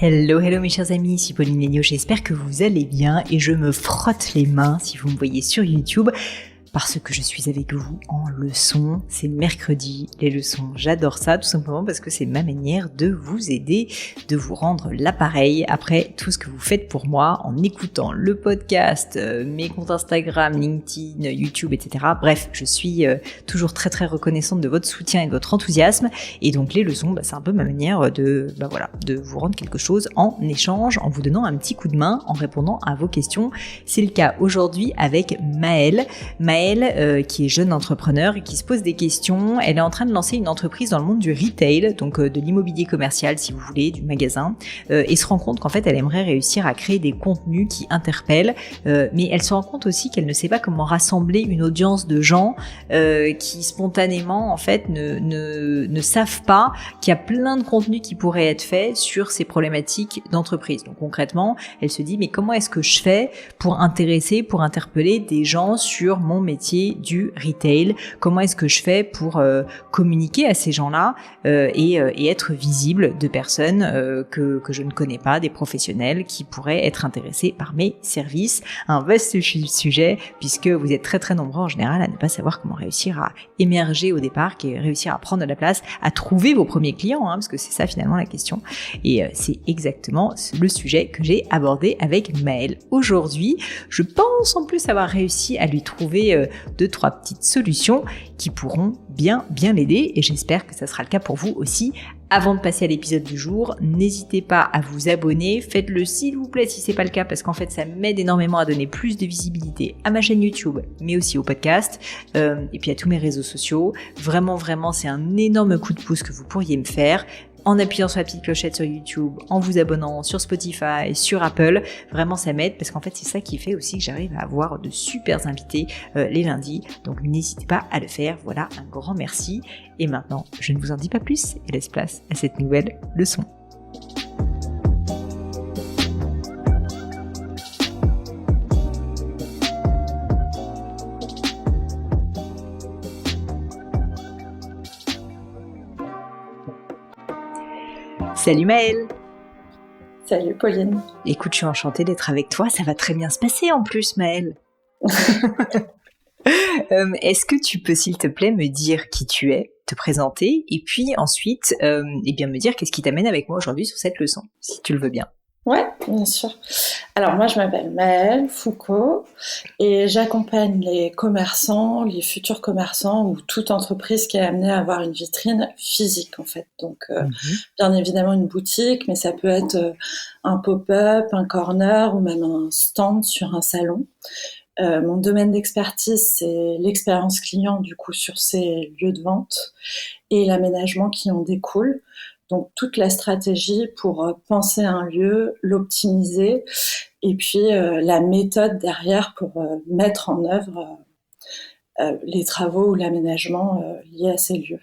Hello, hello mes chers amis, ici Pauline Léniaud, j'espère que vous allez bien et je me frotte les mains si vous me voyez sur YouTube parce que je suis avec vous en leçon. C'est mercredi, les leçons, j'adore ça tout simplement parce que c'est ma manière de vous aider, de vous rendre l'appareil après tout ce que vous faites pour moi en écoutant le podcast, mes comptes Instagram, LinkedIn, YouTube, etc. Bref, je suis toujours très très reconnaissante de votre soutien et de votre enthousiasme et donc les leçons, c'est un peu ma manière de vous rendre quelque chose en échange, en vous donnant un petit coup de main, en répondant à vos questions. C'est le cas aujourd'hui avec Maëlle, qui est jeune entrepreneur et qui se pose des questions. Elle est en train de lancer une entreprise dans le monde du retail, donc de l'immobilier commercial si vous voulez, du magasin, et se rend compte qu'en fait elle aimerait réussir à créer des contenus qui interpellent, mais elle se rend compte aussi qu'elle ne sait pas comment rassembler une audience de gens qui spontanément en fait ne savent pas qu'il y a plein de contenus qui pourraient être faits sur ces problématiques d'entreprise. Donc concrètement, elle se dit mais comment est-ce que je fais pour interpeller des gens sur mon métier du retail? Comment est-ce que je fais pour communiquer à ces gens-là et être visible de personnes que je ne connais pas, des professionnels qui pourraient être intéressés par mes services? Un vaste sujet puisque vous êtes très très nombreux en général à ne pas savoir comment réussir à émerger au départ, réussir à prendre de la place, à trouver vos premiers clients, parce que c'est ça finalement la question. Et c'est exactement le sujet que j'ai abordé avec Maëlle. Aujourd'hui, je pense en plus avoir réussi à lui trouver 2-3 petites solutions qui pourront bien l'aider et j'espère que ça sera le cas pour vous aussi. Avant de passer à l'épisode du jour, n'hésitez pas à vous abonner, faites-le s'il vous plaît si c'est pas le cas parce qu'en fait ça m'aide énormément à donner plus de visibilité à ma chaîne YouTube mais aussi au podcast et puis à tous mes réseaux sociaux. Vraiment c'est un énorme coup de pouce que vous pourriez me faire en appuyant sur la petite clochette sur YouTube, en vous abonnant sur Spotify, sur Apple. Vraiment, ça m'aide parce qu'en fait, c'est ça qui fait aussi que j'arrive à avoir de super invités les lundis. Donc, n'hésitez pas à le faire. Voilà, un grand merci. Et maintenant, je ne vous en dis pas plus et laisse place à cette nouvelle leçon. Salut Maëlle. Salut Pauline. Écoute, je suis enchantée d'être avec toi, ça va très bien se passer en plus Maëlle. Est-ce que tu peux s'il te plaît me dire qui tu es, te présenter et puis ensuite me dire qu'est-ce qui t'amène avec moi aujourd'hui sur cette leçon, si tu le veux bien. Ouais, bien sûr. Alors moi je m'appelle Maëlle Foucault et j'accompagne les commerçants, les futurs commerçants ou toute entreprise qui est amenée à avoir une vitrine physique en fait. Donc bien évidemment une boutique, mais ça peut être un pop-up, un corner ou même un stand sur un salon. Mon domaine d'expertise c'est l'expérience client du coup sur ces lieux de vente et l'aménagement qui en découle. Donc toute la stratégie pour penser un lieu, l'optimiser et puis la méthode derrière pour mettre en œuvre les travaux ou l'aménagement liés à ces lieux.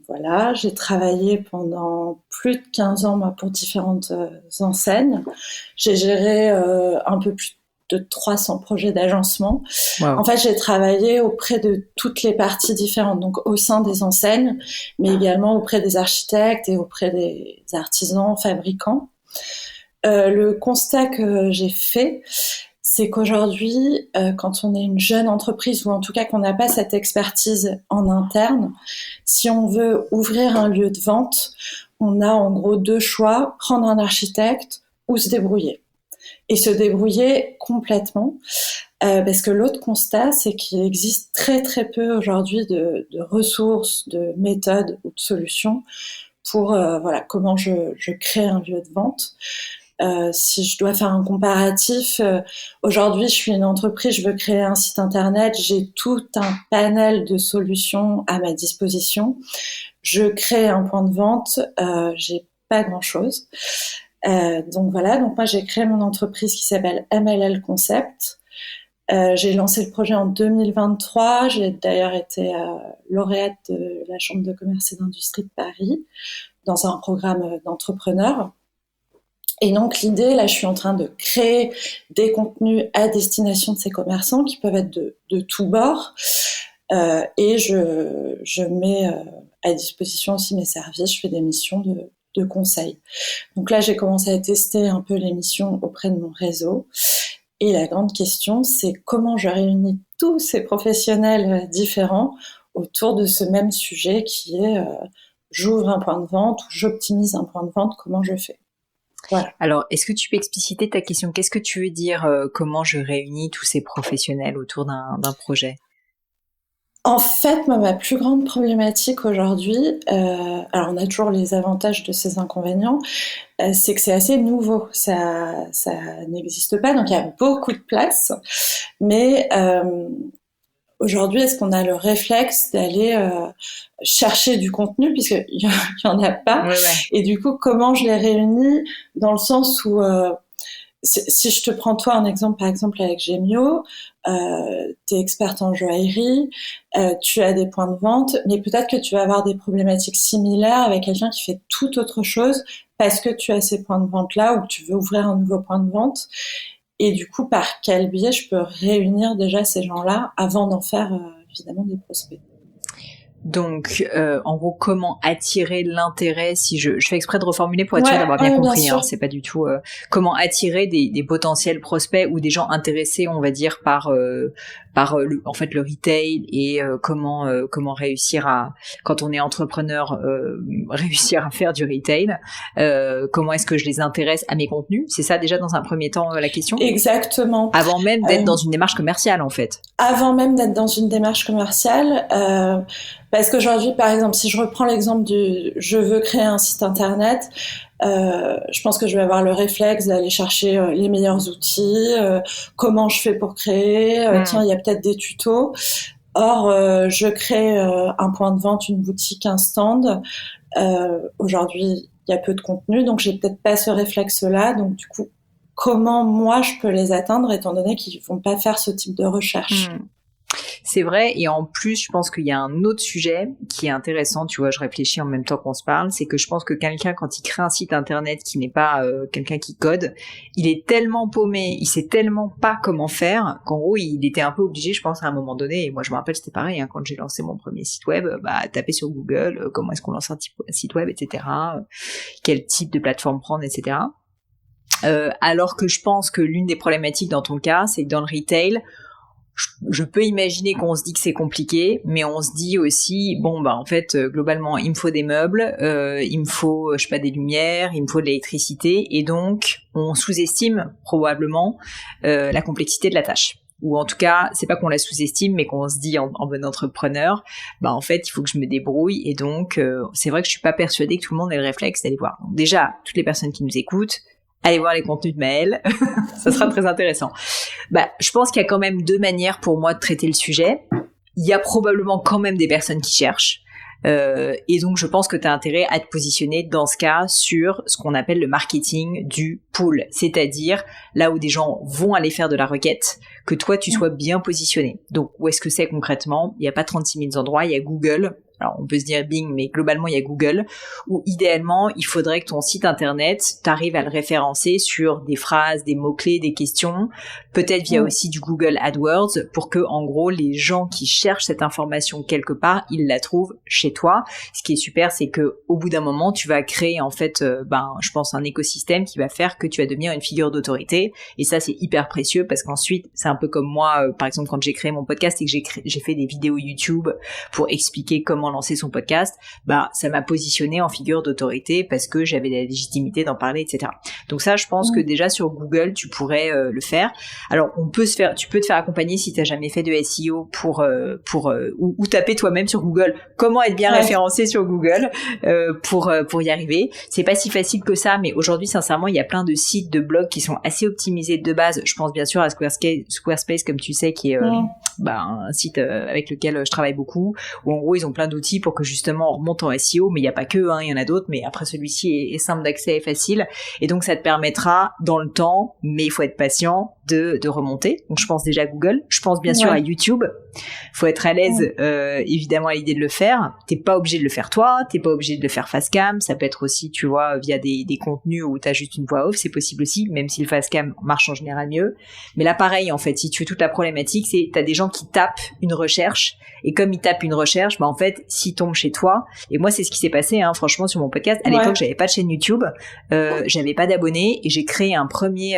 Voilà, j'ai travaillé pendant plus de 15 ans moi, pour différentes enseignes. J'ai géré un peu plus de 300 projets d'agencement. Wow. En fait, j'ai travaillé auprès de toutes les parties différentes, donc au sein des enseignes, mais également auprès des architectes et auprès des artisans, fabricants. Le constat que j'ai fait, c'est qu'aujourd'hui, quand on est une jeune entreprise, ou en tout cas qu'on n'a pas cette expertise en interne, si on veut ouvrir un lieu de vente, on a en gros 2 choix, prendre un architecte ou se débrouiller. Et se débrouiller complètement, parce que l'autre constat, c'est qu'il existe très très peu aujourd'hui de ressources, de méthodes ou de solutions pour comment je crée un lieu de vente. Si je dois faire un comparatif, aujourd'hui je suis une entreprise, je veux créer un site internet, j'ai tout un panel de solutions à ma disposition. Je crée un point de vente, j'ai pas grand-chose. Donc moi j'ai créé mon entreprise qui s'appelle MLL Concept. J'ai lancé le projet en 2023, j'ai d'ailleurs été lauréate de la Chambre de commerce et d'industrie de Paris dans un programme d'entrepreneurs. Et donc l'idée, là je suis en train de créer des contenus à destination de ces commerçants qui peuvent être de tous bords. et je mets à disposition aussi mes services. Je fais des missions de conseil. Donc là, j'ai commencé à tester un peu les missions auprès de mon réseau. Et la grande question, c'est comment je réunis tous ces professionnels différents autour de ce même sujet qui est j'ouvre un point de vente ou j'optimise un point de vente, comment je fais. Voilà. Alors, est-ce que tu peux expliciter ta question ? Qu'est-ce que tu veux dire comment je réunis tous ces professionnels autour d'un projet ? En fait, moi, ma plus grande problématique aujourd'hui, alors on a toujours les avantages de ces inconvénients, c'est que c'est assez nouveau, ça n'existe pas, donc il y a beaucoup de place, mais aujourd'hui, est-ce qu'on a le réflexe d'aller chercher du contenu, puisqu'il y en a pas, ouais. Et du coup, comment je les réunis dans le sens où si je te prends toi un exemple, par exemple avec Gemio, t'es experte en joaillerie, tu as des points de vente, mais peut-être que tu vas avoir des problématiques similaires avec quelqu'un qui fait tout autre chose parce que tu as ces points de vente-là ou que tu veux ouvrir un nouveau point de vente. Et du coup, par quel biais je peux réunir déjà ces gens-là avant d'en faire évidemment des prospects. Donc, en gros, comment attirer l'intérêt si je fais exprès de reformuler pour être sûr d'avoir bien compris, bien c'est pas du tout comment attirer des potentiels prospects ou des gens intéressés, on va dire, par en fait le retail et comment réussir à, quand on est entrepreneur, réussir à faire du retail. Comment est-ce que je les intéresse à mes contenus ? C'est ça déjà dans un premier temps la question ? Exactement. Avant même d'être dans une démarche commerciale, en fait. Avant même d'être dans une démarche commerciale, parce qu'aujourd'hui, par exemple, si je reprends l'exemple du « je veux créer un site internet », je pense que je vais avoir le réflexe d'aller chercher les meilleurs outils, comment je fais pour créer, tiens, il y a peut-être des tutos. Or, je crée un point de vente, une boutique, un stand. Aujourd'hui, il y a peu de contenu, donc j'ai peut-être pas ce réflexe-là. Donc, du coup, comment moi je peux les atteindre étant donné qu'ils vont pas faire ce type de recherche. C'est vrai, et en plus, je pense qu'il y a un autre sujet qui est intéressant, tu vois, je réfléchis en même temps qu'on se parle, c'est que je pense que quelqu'un, quand il crée un site internet qui n'est pas quelqu'un qui code, il est tellement paumé, il sait tellement pas comment faire, qu'en gros, il était un peu obligé, je pense, à un moment donné, et moi je me rappelle, c'était pareil, quand j'ai lancé mon premier site web, taper sur Google, comment est-ce qu'on lance un site web, etc., quel type de plateforme prendre, etc., alors que je pense que l'une des problématiques dans ton cas, c'est que dans le retail, je peux imaginer qu'on se dit que c'est compliqué, mais on se dit aussi, en fait, globalement, il me faut des meubles, il me faut, je sais pas, des lumières, il me faut de l'électricité, et donc, on sous-estime probablement la complexité de la tâche. Ou en tout cas, c'est pas qu'on la sous-estime, mais qu'on se dit en bon entrepreneur, en fait, il faut que je me débrouille, et donc, c'est vrai que je suis pas persuadée que tout le monde ait le réflexe d'aller voir. Donc, déjà, toutes les personnes qui nous écoutent, allez voir les contenus de Maëlle, ça sera très intéressant. Je pense qu'il y a quand même deux manières pour moi de traiter le sujet. Il y a probablement quand même des personnes qui cherchent. Et donc, je pense que tu as intérêt à te positionner dans ce cas sur ce qu'on appelle le marketing du pull, c'est-à-dire là où des gens vont aller faire de la requête, que toi, tu sois bien positionné. Donc, où est-ce que c'est concrètement ? Il n'y a pas 36 000 endroits, il y a Google. Alors, on peut se dire Bing, mais globalement, il y a Google, où idéalement, il faudrait que ton site internet, t'arrives à le référencer sur des phrases, des mots-clés, des questions, peut-être via aussi du Google AdWords, pour que, en gros, les gens qui cherchent cette information quelque part, ils la trouvent chez toi. Ce qui est super, c'est que au bout d'un moment, tu vas créer, en fait, je pense, un écosystème qui va faire que tu vas devenir une figure d'autorité. Et ça, c'est hyper précieux parce qu'ensuite, c'est un peu comme moi, par exemple, quand j'ai créé mon podcast et que j'ai fait des vidéos YouTube pour expliquer comment lancer son podcast, ça m'a positionné en figure d'autorité parce que j'avais la légitimité d'en parler, etc. Donc ça, je pense que déjà sur Google, tu pourrais le faire. Alors, tu peux te faire accompagner si t'as jamais fait de SEO ou taper toi-même sur Google comment être bien référencé sur Google pour y arriver. C'est pas si facile que ça, mais aujourd'hui, sincèrement, il y a plein de sites, de blogs qui sont assez optimisés de base. Je pense bien sûr à Squarespace, comme tu sais, qui est un site avec lequel je travaille beaucoup, où en gros, ils ont plein d'outils pour que justement on remonte en SEO, mais il n'y a pas que, il y en a d'autres, mais après celui-ci est simple d'accès et facile, et donc ça te permettra dans le temps, mais il faut être patient, de remonter. Donc je pense déjà à Google, je pense bien sûr à YouTube. Faut être à l'aise, évidemment, à l'idée de le faire. T'es pas obligé de le faire toi, t'es pas obligé de le faire face cam. Ça peut être aussi, tu vois, via des contenus où t'as juste une voix off, c'est possible aussi, même si le face cam marche en général mieux. Mais là, pareil, en fait, si tu veux, toute la problématique, c'est t'as des gens qui tapent une recherche, et comme ils tapent une recherche, bah en fait, s'ils tombent chez toi, et moi c'est ce qui s'est passé, hein, franchement, sur mon podcast. À l'époque, j'avais pas de chaîne YouTube, j'avais pas d'abonnés, et j'ai créé un premier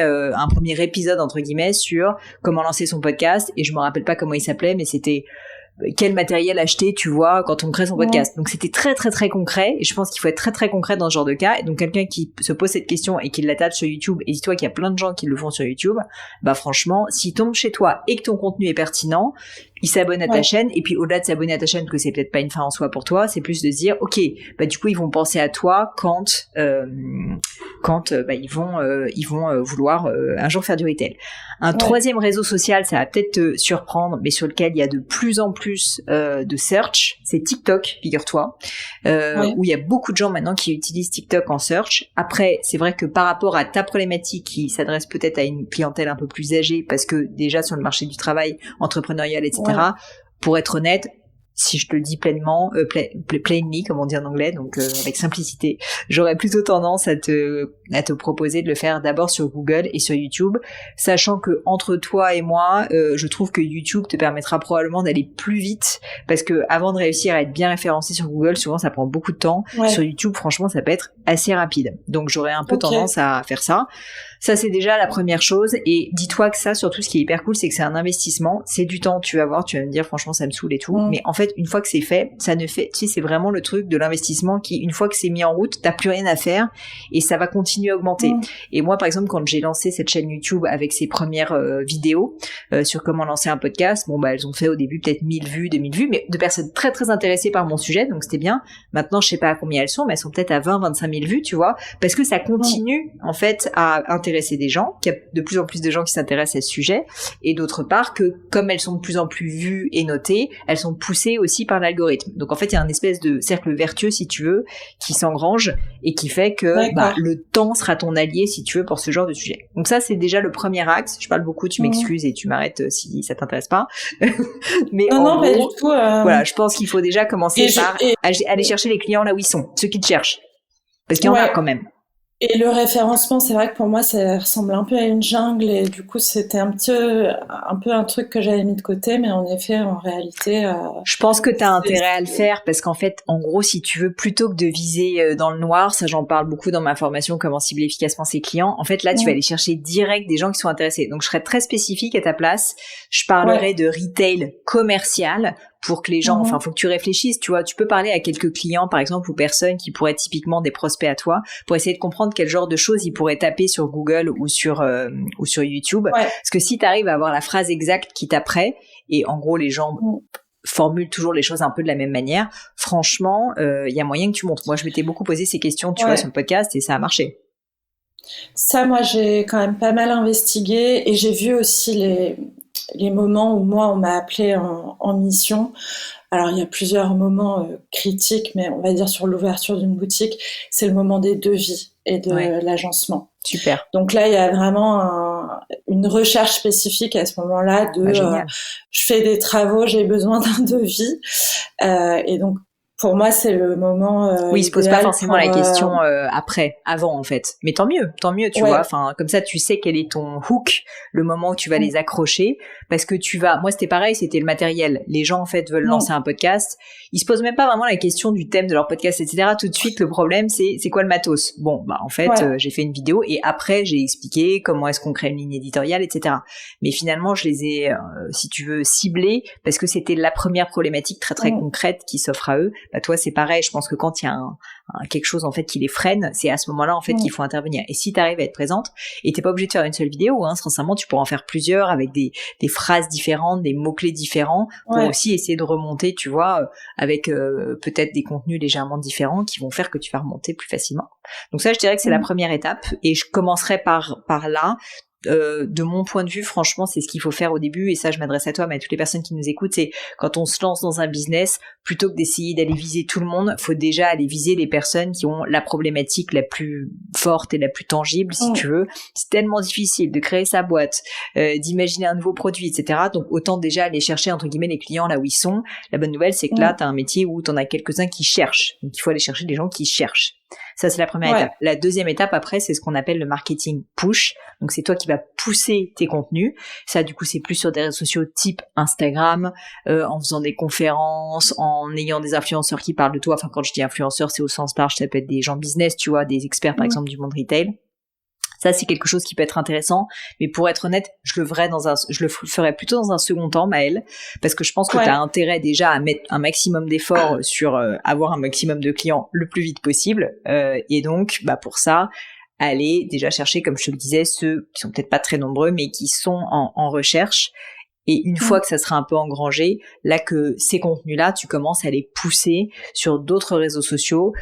épisode entre guillemets sur comment lancer son podcast, et je me rappelle pas comment il s'appelait, mais c'était quel matériel acheter, tu vois, quand on crée son podcast. Donc c'était très très très concret, et je pense qu'il faut être très très concret dans ce genre de cas. Et donc quelqu'un qui se pose cette question et qui la tape sur YouTube, et dis-toi qu'il y a plein de gens qui le font sur YouTube, bah franchement, s'il tombe chez toi et que ton contenu est pertinent, il s'abonne à ta chaîne, et puis au-delà de s'abonner à ta chaîne, que c'est peut-être pas une fin en soi pour toi, c'est plus de se dire, ok, bah du coup ils vont penser à toi quand ils vont vouloir un jour faire du retail. Un troisième réseau social, ça va peut-être te surprendre, mais sur lequel il y a de plus en plus de search, c'est TikTok, figure-toi, où il y a beaucoup de gens maintenant qui utilisent TikTok en search. Après, c'est vrai que par rapport à ta problématique qui s'adresse peut-être à une clientèle un peu plus âgée, parce que déjà sur le marché du travail entrepreneurial, etc., pour être honnête, si je te le dis pleinement, plainly, comme on dit en anglais, donc avec simplicité, j'aurais plutôt tendance à te proposer de le faire d'abord sur Google et sur YouTube, sachant que entre toi et moi, je trouve que YouTube te permettra probablement d'aller plus vite, parce que avant de réussir à être bien référencé sur Google, souvent ça prend beaucoup de temps. Sur YouTube, franchement, ça peut être assez rapide. Donc j'aurais un peu tendance à faire ça. Ça, c'est déjà la première chose. Et dis-toi que ça, surtout, ce qui est hyper cool, c'est que c'est un investissement. C'est du temps, tu vas voir, tu vas me dire, franchement, ça me saoule et tout. Mais en fait, une fois que c'est fait, ça ne fait, tu sais, c'est vraiment le truc de l'investissement qui, une fois que c'est mis en route, t'as plus rien à faire et ça va continuer à augmenter. Et moi, par exemple, quand j'ai lancé cette chaîne YouTube avec ses premières vidéos sur comment lancer un podcast, bon, bah, elles ont fait au début peut-être 1000 vues, 2000 vues, mais de personnes très, très intéressées par mon sujet. Donc, c'était bien. Maintenant, je sais pas à combien elles sont, mais elles sont peut-être à 20, 25 000 vues, tu vois, parce que ça continue, en fait, à intéresser des gens, qu'il y a de plus en plus de gens qui s'intéressent à ce sujet, et d'autre part que comme elles sont de plus en plus vues et notées, elles sont poussées aussi par l'algorithme. Donc en fait, il y a un espèce de cercle vertueux, si tu veux, qui s'engrange et qui fait que le temps sera ton allié, si tu veux, pour ce genre de sujet. Donc ça, c'est déjà le premier axe. Je parle beaucoup, tu m'excuses et tu m'arrêtes si ça t'intéresse pas. Mais non, pas du tout. Voilà, je pense qu'il faut déjà commencer par aller chercher les clients là où ils sont, ceux qui te cherchent. Parce qu'il y en a quand même. Et le référencement, c'est vrai que pour moi, ça ressemble un peu à une jungle, et du coup, c'était un peu un truc que j'avais mis de côté, mais en effet, en réalité... je pense que t'as intérêt à le faire, parce qu'en fait, en gros, si tu veux, plutôt que de viser dans le noir, ça j'en parle beaucoup dans ma formation, comment cibler efficacement ses clients, en fait, là, tu vas aller chercher direct des gens qui sont intéressés. Donc, je serais très spécifique à ta place. Je parlerais de retail commercial, pour que les gens, enfin, faut que tu réfléchisses, tu vois, tu peux parler à quelques clients, par exemple, ou personnes qui pourraient être typiquement des prospects à toi, pour essayer de comprendre quel genre de choses ils pourraient taper sur Google ou sur YouTube. Parce que si tu arrives à avoir la phrase exacte qui t'apprête, et en gros, les gens formulent toujours les choses un peu de la même manière, franchement, il y a moyen que tu montes. Moi, je m'étais beaucoup posé ces questions, tu vois, sur le podcast, et ça a marché. Ça, moi, j'ai quand même pas mal investigué, et j'ai vu aussi les moments où moi on m'a appelé en mission. Alors il y a plusieurs moments critiques, mais on va dire sur l'ouverture d'une boutique, c'est le moment des devis et de l'agencement. Super. Donc là il y a vraiment une recherche spécifique à ce moment-là de je fais des travaux, j'ai besoin d'un devis, et donc pour moi, c'est le moment. Oui, il se pose pas forcément la question avant en fait. Mais tant mieux, tu vois. Enfin, comme ça, tu sais quel est ton hook, le moment où tu vas les accrocher, parce que moi, c'était pareil, c'était le matériel. Les gens en fait veulent lancer un podcast, ils se posent même pas vraiment la question du thème de leur podcast, etc. Tout de suite, le problème, c'est quoi le matos. Bon, bah en fait, j'ai fait une vidéo et après, j'ai expliqué comment est-ce qu'on crée une ligne éditoriale, etc. Mais finalement, je les ai, si tu veux, ciblés parce que c'était la première problématique très très concrète qui s'offre à eux. Bah toi c'est pareil, je pense que quand il y a quelque chose en fait qui les freine, c'est à ce moment-là en fait qu'il faut intervenir. Et si tu arrives à être présente, et t'es pas obligé de faire une seule vidéo, sincèrement tu pourras en faire plusieurs avec des phrases différentes, des mots-clés différents pour aussi essayer de remonter, tu vois, avec peut-être des contenus légèrement différents qui vont faire que tu vas remonter plus facilement. Donc ça je dirais que c'est la première étape, et je commencerai par là. De mon point de vue, franchement, c'est ce qu'il faut faire au début, et ça je m'adresse à toi mais à toutes les personnes qui nous écoutent, c'est quand on se lance dans un business, plutôt que d'essayer d'aller viser tout le monde, faut déjà aller viser les personnes qui ont la problématique la plus forte et la plus tangible, si tu veux. C'est tellement difficile de créer sa boîte, d'imaginer un nouveau produit, etc. Donc autant déjà aller chercher entre guillemets les clients là où ils sont. La bonne nouvelle, c'est que là, t'as un métier où t'en as quelques-uns qui cherchent. Donc il faut aller chercher des gens qui cherchent. Ça, c'est la première étape. La deuxième étape, après, c'est ce qu'on appelle le marketing push. Donc, c'est toi qui vas pousser tes contenus. Ça, du coup, c'est plus sur des réseaux sociaux type Instagram, en faisant des conférences, en ayant des influenceurs qui parlent de toi. Enfin, quand je dis influenceurs, c'est au sens large. Ça peut être des gens business, tu vois, des experts, par exemple, du monde retail. Ça, c'est quelque chose qui peut être intéressant. Mais pour être honnête, je le ferais plutôt dans un second temps, Maëlle, parce que je pense que tu as intérêt déjà à mettre un maximum d'efforts sur avoir un maximum de clients le plus vite possible. Et donc, pour ça, aller déjà chercher, comme je te le disais, ceux qui sont peut-être pas très nombreux, mais qui sont en recherche. Et une fois que ça sera un peu engrangé, là que ces contenus-là, tu commences à les pousser sur d'autres réseaux sociaux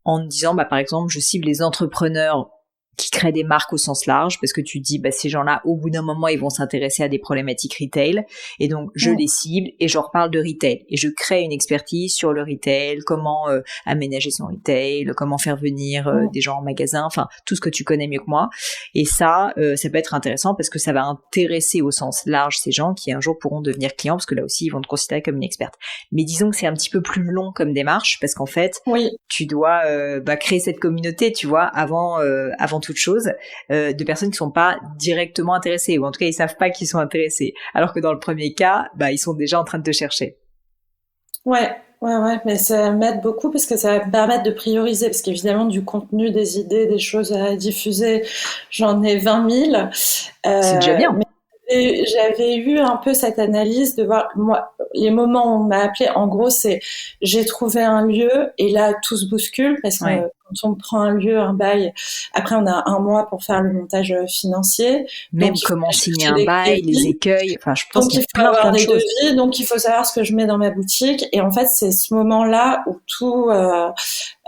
en disant, par exemple, je cible les entrepreneurs qui créent des marques au sens large, parce que tu dis, ces gens-là, au bout d'un moment, ils vont s'intéresser à des problématiques retail, et donc je les cible et je leur parle de retail, et je crée une expertise sur le retail, comment aménager son retail, comment faire venir des gens en magasin, enfin tout ce que tu connais mieux que moi. Et ça peut être intéressant parce que ça va intéresser au sens large ces gens qui un jour pourront devenir clients, parce que là aussi ils vont te considérer comme une experte. Mais disons que c'est un petit peu plus long comme démarche, parce qu'en fait tu dois créer cette communauté, tu vois, avant toute chose, de personnes qui sont pas directement intéressées, ou en tout cas ils savent pas qu'ils sont intéressés, alors que dans le premier cas, ils sont déjà en train de te chercher. Ouais, mais ça m'aide beaucoup parce que ça va me permettre de prioriser, parce qu'évidemment du contenu, des idées, des choses à diffuser, j'en ai 20 000. C'est déjà bien. Mais j'avais eu un peu cette analyse de voir, moi, les moments où on m'a appelé, en gros, c'est j'ai trouvé un lieu et là tout se bouscule parce que quand on prend un lieu, un bail, après on a un mois pour faire le montage financier. Même comment signer un bail, les écueils, enfin je pense qu'il y a plein de choses. Devis, donc il faut savoir ce que je mets dans ma boutique, et en fait c'est ce moment-là où tout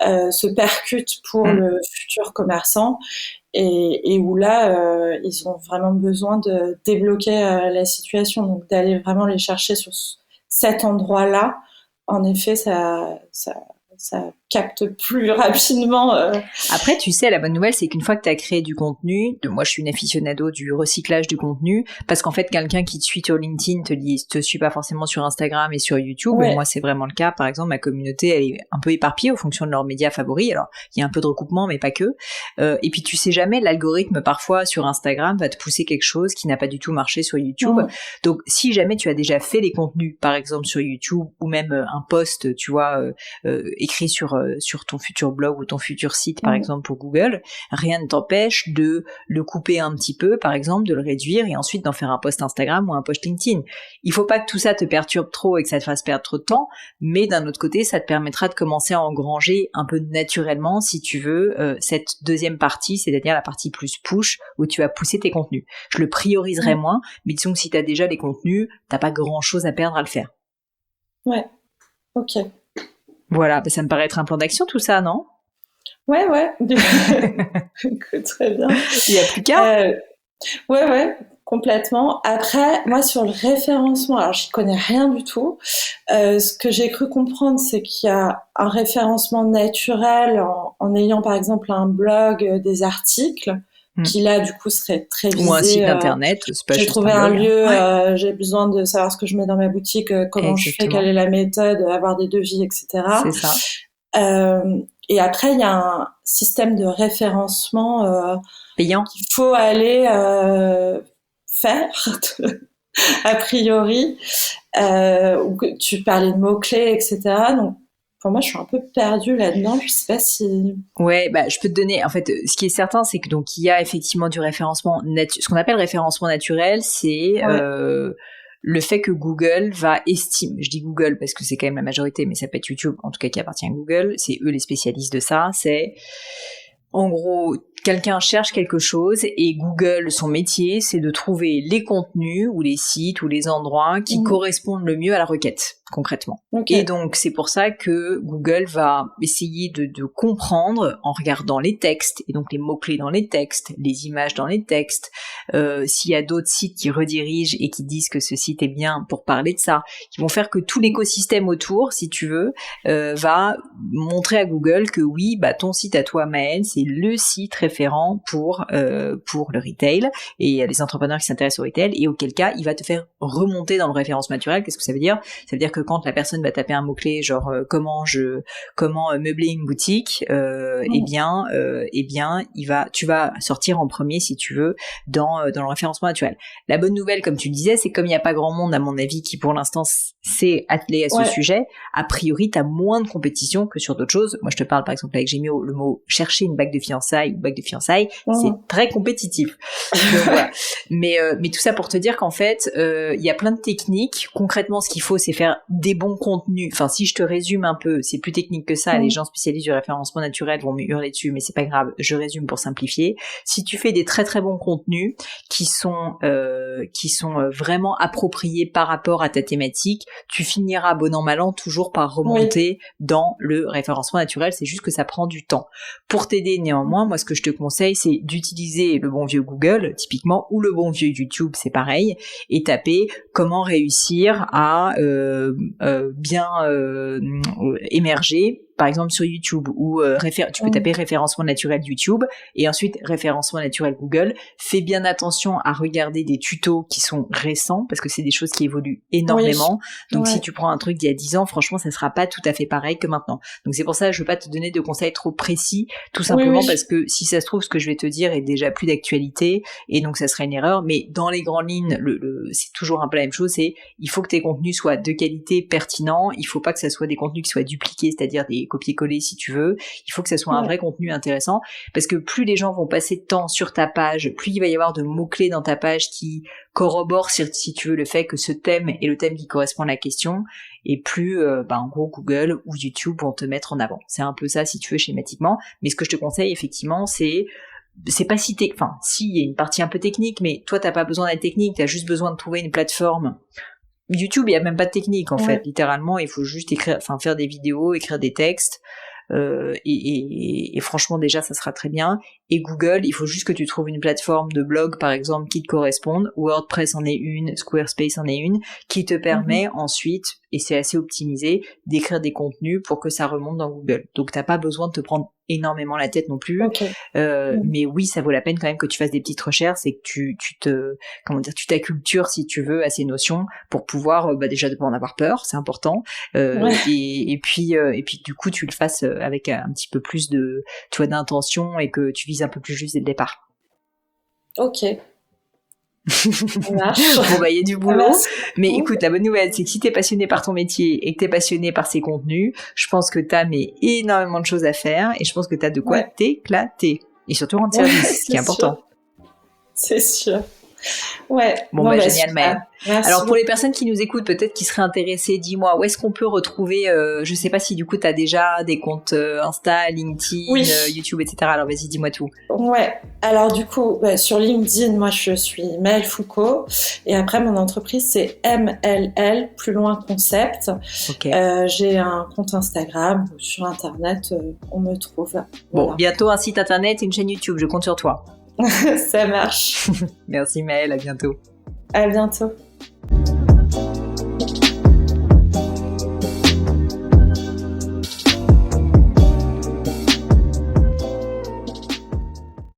se percute pour le futur commerçant. Et où là, ils ont vraiment besoin de débloquer la situation, donc d'aller vraiment les chercher sur cet endroit-là. En effet, ça capte plus rapidement. Après, tu sais, la bonne nouvelle, c'est qu'une fois que tu as créé du contenu, moi je suis une aficionado du recyclage du contenu, parce qu'en fait, quelqu'un qui te suit sur LinkedIn te suit pas forcément sur Instagram et sur YouTube. Et moi, c'est vraiment le cas. Par exemple, ma communauté, elle est un peu éparpillée en fonction de leurs médias favoris. Alors, il y a un peu de recoupement, mais pas que. Et puis, tu sais jamais, l'algorithme, parfois, sur Instagram, va te pousser quelque chose qui n'a pas du tout marché sur YouTube. Donc, si jamais tu as déjà fait les contenus, par exemple, sur YouTube, ou même un post, tu vois, écrit sur ton futur blog ou ton futur site, par exemple, pour Google, rien ne t'empêche de le couper un petit peu, par exemple, de le réduire et ensuite d'en faire un post Instagram ou un post LinkedIn. Il faut pas que tout ça te perturbe trop et que ça te fasse perdre trop de temps, mais d'un autre côté, ça te permettra de commencer à engranger un peu naturellement, si tu veux, cette deuxième partie, c'est-à-dire la partie plus push, où tu vas pousser tes contenus. Je le prioriserai moins, mais disons que si tu as déjà les contenus, t'as pas grand-chose à perdre à le faire. Ouais, ok. Voilà, ça me paraît être un plan d'action tout ça, non ? Ouais. Très bien. Il n'y a plus qu'à. Ouais, complètement. Après, moi, sur le référencement, alors j'y connais rien du tout. Ce que j'ai cru comprendre, c'est qu'il y a un référencement naturel en ayant, par exemple, un blog, des articles, qui là, du coup, serait très visé. Ou un site internet. C'est pas j'ai trouvé un lieu, j'ai besoin de savoir ce que je mets dans ma boutique, comment je fais, quelle est la méthode, avoir des devis, etc. C'est ça. Et après, il y a un système de référencement payant qu'il faut aller faire, a priori, où tu parlais de mots-clés, etc. Donc, pour moi, je suis un peu perdue là-dedans. Je sais pas si... Ouais, je peux te donner... En fait, ce qui est certain, c'est que donc il y a effectivement du référencement... Ce qu'on appelle référencement naturel, c'est... le fait que Google va estimer, je dis Google parce que c'est quand même la majorité, mais ça peut être YouTube, en tout cas qui appartient à Google, c'est eux les spécialistes de ça, c'est en gros quelqu'un cherche quelque chose et Google, son métier, c'est de trouver les contenus ou les sites ou les endroits qui correspondent le mieux à la requête, concrètement. Okay. Et donc, c'est pour ça que Google va essayer de comprendre en regardant les textes, et donc les mots-clés dans les textes, les images dans les textes, s'il y a d'autres sites qui redirigent et qui disent que ce site est bien pour parler de ça, qui vont faire que tout l'écosystème autour, si tu veux, va montrer à Google que oui, bah ton site à toi, Maëlle, c'est le site référent pour le retail et les entrepreneurs qui s'intéressent au retail, et auquel cas il va te faire remonter dans le référencement naturel. Qu'est-ce que ça veut dire? Ça veut dire que quand la personne va taper un mot-clé genre comment meubler une boutique, eh bien tu vas sortir en premier, si tu veux, dans le référencement naturel. La bonne nouvelle, comme tu le disais, c'est comme il n'y a pas grand monde à mon avis qui pour l'instant s'est attelé à ce sujet, a priori t'as moins de compétition que sur d'autres choses. Moi je te parle par exemple avec Gémio, le mot chercher une bague de fiançailles ou bague de fiançailles, c'est très compétitif. Donc, voilà. Mais tout ça pour te dire qu'en fait il y a plein de techniques. Concrètement, ce qu'il faut, c'est faire des bons contenus. Enfin, si je te résume un peu, c'est plus technique que ça. Les gens spécialisés du référencement naturel vont me hurler dessus, mais c'est pas grave, je résume pour simplifier. Si tu fais des très très bons contenus qui sont vraiment appropriés par rapport à ta thématique, tu finiras bon an mal an toujours par remonter dans le référencement naturel. C'est juste que ça prend du temps. Pour t'aider néanmoins, moi ce que je te conseille, c'est d'utiliser le bon vieux Google typiquement, ou le bon vieux YouTube, c'est pareil, et taper comment réussir à bien émerger, par exemple sur YouTube, ou tu peux taper référencement naturel YouTube et ensuite référencement naturel Google. Fais bien attention à regarder des tutos qui sont récents parce que c'est des choses qui évoluent énormément. Donc si tu prends un truc d'il y a 10 ans, franchement ça sera pas tout à fait pareil que maintenant. Donc c'est pour ça que je veux pas te donner de conseils trop précis, tout simplement parce que si ça se trouve, ce que je vais te dire est déjà plus d'actualité et donc ça serait une erreur. Mais dans les grandes lignes, c'est toujours un peu la même chose, c'est il faut que tes contenus soient de qualité, pertinents, il faut pas que ça soit des contenus qui soient dupliqués, c'est-à-dire des copier-coller si tu veux, il faut que ça soit un vrai contenu intéressant, parce que plus les gens vont passer de temps sur ta page, plus il va y avoir de mots-clés dans ta page qui corroborent, si tu veux, le fait que ce thème est le thème qui correspond à la question, et plus en gros Google ou YouTube vont te mettre en avant. C'est un peu ça si tu veux schématiquement, mais ce que je te conseille effectivement c'est pas si il y a une partie un peu technique, mais toi t'as pas besoin d'être technique, t'as juste besoin de trouver une plateforme. YouTube, il y a même pas de technique en fait, littéralement, il faut juste faire des vidéos, écrire des textes, et franchement déjà ça sera très bien. Et Google, il faut juste que tu trouves une plateforme de blog par exemple qui te corresponde. WordPress en est une, Squarespace en est une, qui te permet ensuite, et c'est assez optimisé, d'écrire des contenus pour que ça remonte dans Google. Donc t'as pas besoin de te prendre énormément la tête non plus. Mais oui, ça vaut la peine quand même que tu fasses des petites recherches et que tu t'accultures si tu veux à ces notions pour pouvoir déjà de pas en avoir peur, c'est important. Et puis du coup tu le fasses avec un petit peu plus d'intention et que tu vises un peu plus juste dès le départ. Ok. Bon il y a du boulot, mais écoute, la bonne nouvelle c'est que si t'es passionné par ton métier et que t'es passionné par ses contenus, je pense que t'as énormément de choses à faire et je pense que t'as de quoi t'éclater et surtout rendre service, ce qui est important. C'est sûr. Génial, Maëlle. Alors pour les personnes qui nous écoutent, peut-être qui seraient intéressées, dis-moi, où est-ce qu'on peut retrouver, je sais pas si du coup t'as déjà des comptes Insta, LinkedIn, YouTube, etc. Alors vas-y, dis-moi tout. Alors du coup, sur LinkedIn, moi je suis Maëlle Foucault, et après mon entreprise c'est MLL, plus loin concept. J'ai un compte Instagram, sur internet, on me trouve. Bon, bientôt un site internet et une chaîne YouTube, je compte sur toi. Ça marche. Merci Maëlle, à bientôt. À bientôt.